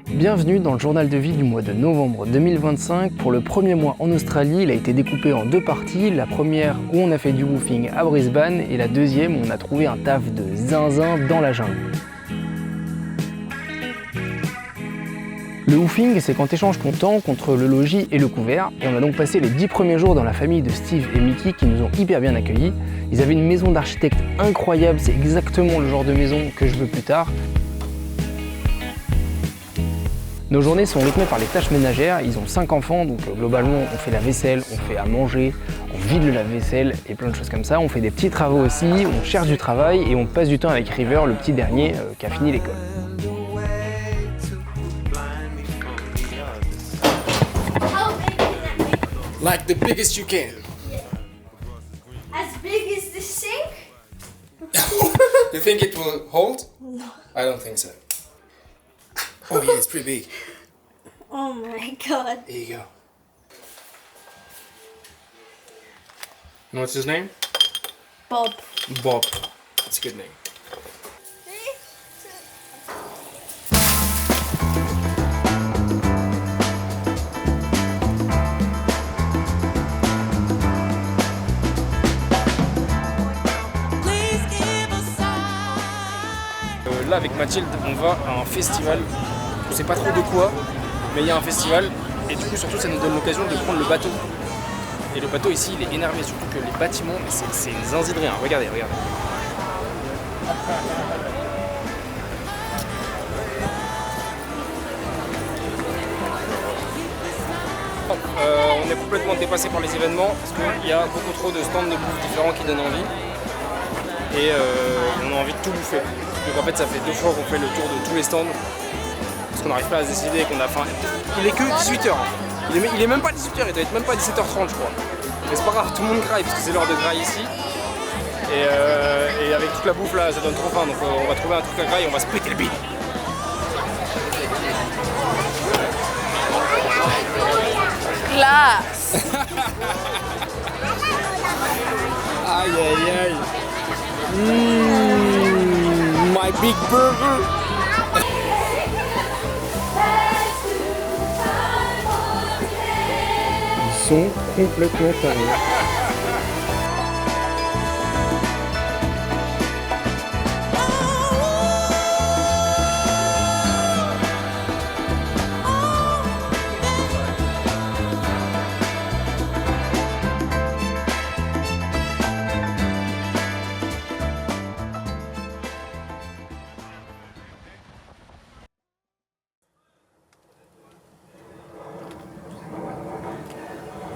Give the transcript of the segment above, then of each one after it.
Bienvenue dans le journal de vie du mois de novembre 2025. Pour le premier mois en Australie, il a été découpé en deux parties. La première où on a fait du woofing à Brisbane et la deuxième où on a trouvé un taf de zinzin dans la jungle. Le woofing, c'est quand tu échanges ton temps contre le logis et le couvert. Et on a donc passé les 10 premiers jours dans la famille de Steve et Mickey qui nous ont hyper bien accueillis. Ils avaient une maison d'architecte incroyable, c'est exactement le genre de maison que je veux plus tard. Nos journées sont rythmées par les tâches ménagères, ils ont 5 enfants, donc globalement on fait la vaisselle, on fait à manger, on vide le lave-vaisselle et plein de choses comme ça. On fait des petits travaux aussi, on cherche du travail et on passe du temps avec River, le petit dernier qui a fini l'école. Like the biggest you can. As big as the sink? You think it will hold? No. I don't think so. Oh yeah, it's pretty big. Oh my god. Here you go. And what's his name? Bob. Bob. That's a good name. Là avec Mathilde on va à un festival, je sais pas trop de quoi, mais il y a un festival et du coup surtout ça nous donne l'occasion de prendre le bateau. Et le bateau ici il est énervé, surtout que les bâtiments, c'est une zinzie de rien, regardez. On est complètement dépassé par les événements parce qu'il y a beaucoup trop de stands de bouffe différents qui donnent envie et on a envie de tout bouffer. Donc en fait ça fait 2 fois qu'on fait le tour de tous les stands parce qu'on n'arrive pas à se décider et qu'on a faim. Il est que 18h, il est même pas 18h, il doit être même pas 17h30 je crois. Mais c'est pas grave, tout le monde graille parce que c'est l'heure de graille ici. Et avec toute la bouffe là ça donne trop faim, donc on va trouver un truc à graille et on va se péter le bide. Glace. Aïe aïe aïe. My big burger. Ils sont complètement tarés.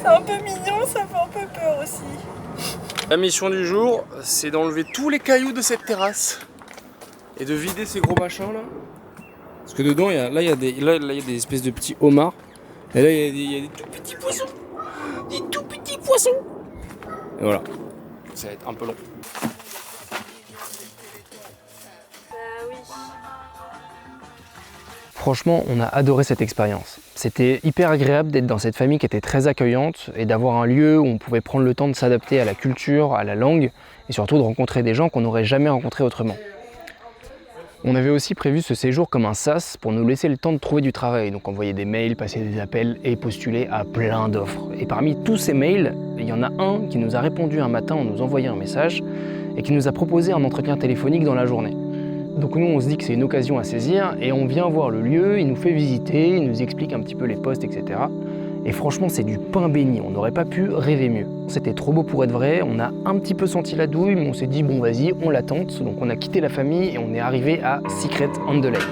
C'est un peu mignon, ça fait un peu peur aussi. La mission du jour, c'est d'enlever tous les cailloux de cette terrasse et de vider ces gros machins là. Parce que dedans, il y a des espèces de petits homards. Et là, il y a des tout petits poissons. Des tout petits poissons. Et voilà. Ça va être un peu long. Bah oui. Franchement, on a adoré cette expérience. C'était hyper agréable d'être dans cette famille qui était très accueillante et d'avoir un lieu où on pouvait prendre le temps de s'adapter à la culture, à la langue et surtout de rencontrer des gens qu'on n'aurait jamais rencontrés autrement. On avait aussi prévu ce séjour comme un sas pour nous laisser le temps de trouver du travail, donc envoyer des mails, passer des appels et postuler à plein d'offres. Et parmi tous ces mails, il y en a un qui nous a répondu un matin en nous envoyant un message et qui nous a proposé un entretien téléphonique dans la journée. Donc nous on se dit que c'est une occasion à saisir et on vient voir le lieu, il nous fait visiter, il nous explique un petit peu les postes, etc. Et franchement c'est du pain béni, on n'aurait pas pu rêver mieux. C'était trop beau pour être vrai, on a un petit peu senti la douille mais on s'est dit bon vas-y, on la tente. Donc on a quitté la famille et on est arrivé à Secret on the Lake.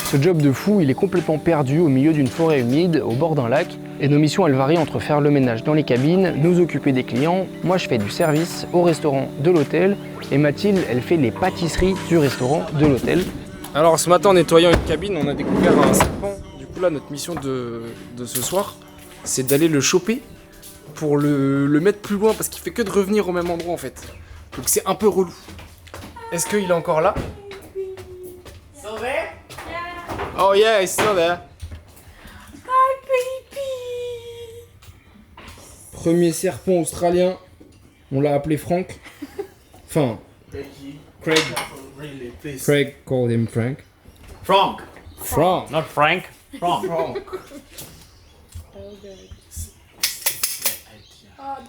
Ce job de fou, il est complètement perdu au milieu d'une forêt humide, au bord d'un lac, et nos missions elles varient entre faire le ménage dans les cabines, nous occuper des clients, moi je fais du service au restaurant de l'hôtel, et Mathilde elle fait les pâtisseries du restaurant de l'hôtel. Alors ce matin en nettoyant une cabine, on a découvert un serpent. Du coup là notre mission de ce soir, c'est d'aller le choper pour le mettre plus loin parce qu'il fait que de revenir au même endroit en fait. Donc c'est un peu relou. Est-ce qu'il est encore là? Yeah. Oh yeah, he's still there. Hi, baby. Premier serpent australien, on l'a appelé Franck. Enfin, Craig. Really, please. Craig called him Frank. Franck. Frank. Not Frank. Franck. Frank.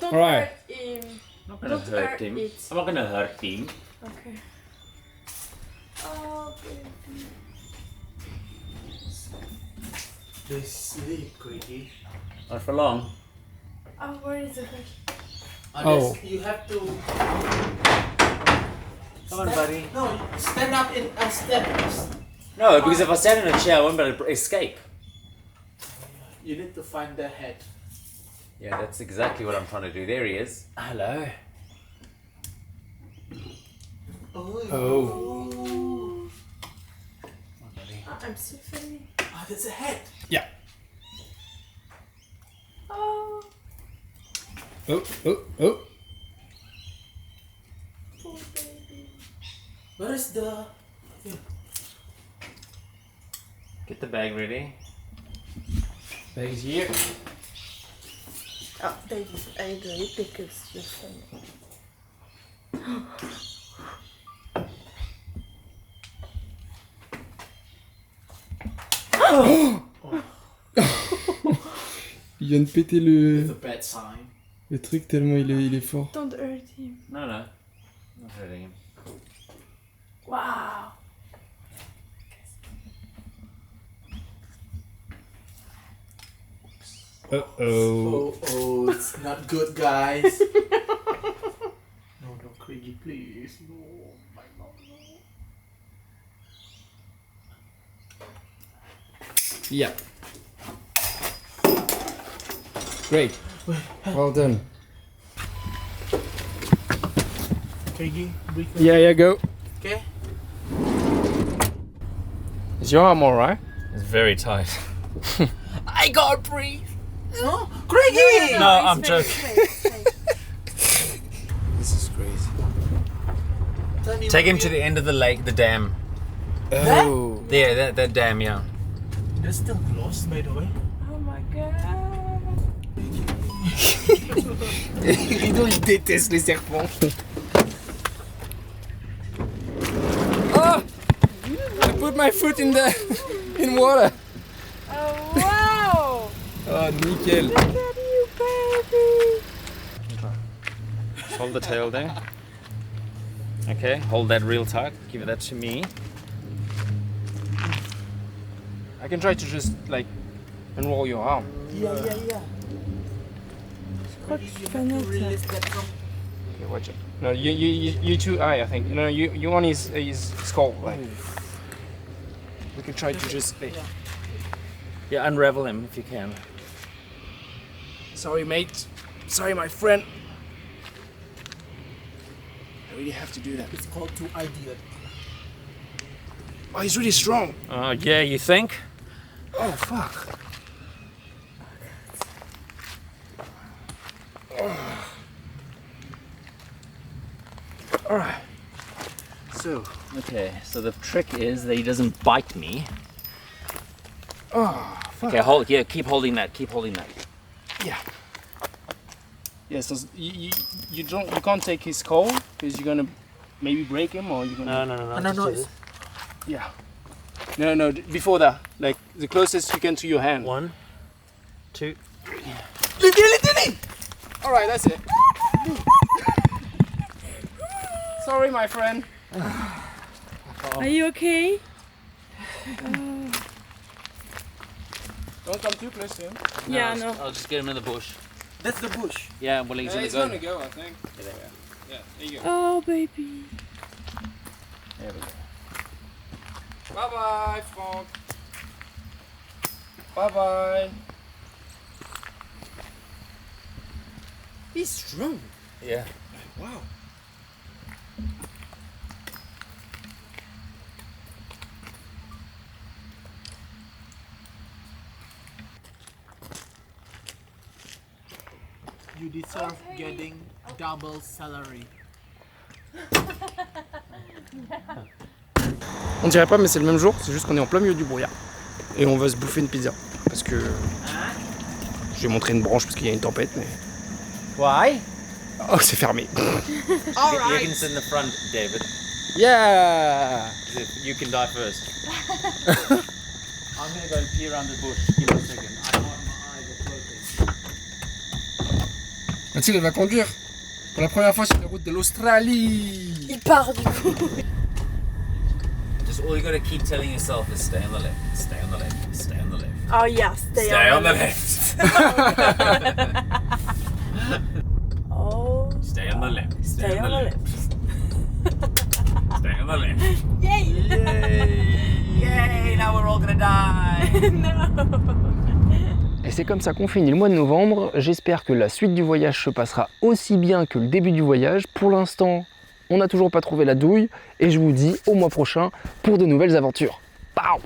Don't Alright. hurt him. I'm not gonna Don't hurt hurt him. it. I'm not gonna hurt him. Okay. Oh, baby. They sleep, Quiggy. Not for long. Oh, where is the fish? Oh. You have to. Come on, buddy. No, stand up in a step. No, because if I stand in a chair, I won't be able to escape. You need to find the head. Yeah, that's exactly what I'm trying to do. There he is. Hello. Oh. I'm so funny. Oh, there's a head. Yeah. Oh, Oh, oh, oh. poor baby. Where is the... Get the bag ready. Bag's here. Oh, baby, I do it because you're funny. Il vient de péter The bad sign. le truc tellement il est fort. Don't hurt him. No, no. Not hurting him. Wow. Uh-oh. Oh, it's not good, guys. No, Craigie, please. No, my mom, no. Yeah. Great. Well done. Craigie, breathe. Yeah, go. Okay. Is your arm alright? It's very tight. I can't breathe. No, Craigie. No, I'm joking. This is crazy. Tell me Take what him to the end of the lake, the dam. Oh. There, that dam, yeah. They're still closed, by the way. Oh my god. Rideau, il déteste les serpents. Oh! I put my foot in water. Oh wow. Oh, nickel. Look at you, baby. Hold the tail there. Okay, hold that real tight. Give that to me. I can try to just like unroll your arm. Yeah. Release that from... Okay, watch it. No, you too high, I think. No, you on his skull. Like, we can try to just. Like, Yeah, unravel him if you can. sorry, mate. Sorry, my friend. I really have to do that. It's called too ideal. Oh, he's really strong. Oh, yeah, you think? Oh, fuck. Alright. So, Okay, so the trick is that he doesn't bite me. oh, fuck. Okay, hold. Yeah, keep holding that. Keep holding that. Yeah. Yeah, so you can't take his skull because you're gonna maybe break him or you're gonna. No. Yeah. No, before that, like the closest you can to your hand. 1, 2. Literally! Alright, that's it. Sorry, my friend. Are you okay? Don't come too close to him. Yeah, no. I'll just get him in the bush. That's the bush. Yeah, well, he's He's gonna gonna go. go, I think. Yeah, there you go. Oh, baby. There we go. Bye bye, Franck. Bye bye. He's strong. Yeah. Wow. You deserve getting double salary. On dirait pas, mais c'est le même jour, c'est juste qu'on est en plein milieu du brouillard. Et on va se bouffer une pizza. Parce que. Je vais montrer une branche parce qu'il y a une tempête, mais. Why? Oh, c'est fermé. You can sit in the front, David. Yeah! You can die first. I'm gonna go and pee around the bush. Give me a second. My eyes are closing. Mathilde, elle va conduire. Pour la première fois sur les routes de l'Australie. Il part du coup. Just all you gotta keep telling yourself is stay on the left, stay on the left, stay on the left. Oh yeah, stay on the left. Oh. Stay on the left. Stay on the left. Stay on the left. Yay! Yay! Now we're all gonna die. No. Et c'est comme ça qu'on finit le mois de novembre. J'espère que la suite du voyage se passera aussi bien que le début du voyage. Pour l'instant, on n'a toujours pas trouvé la douille et je vous dis au mois prochain pour de nouvelles aventures. Pow!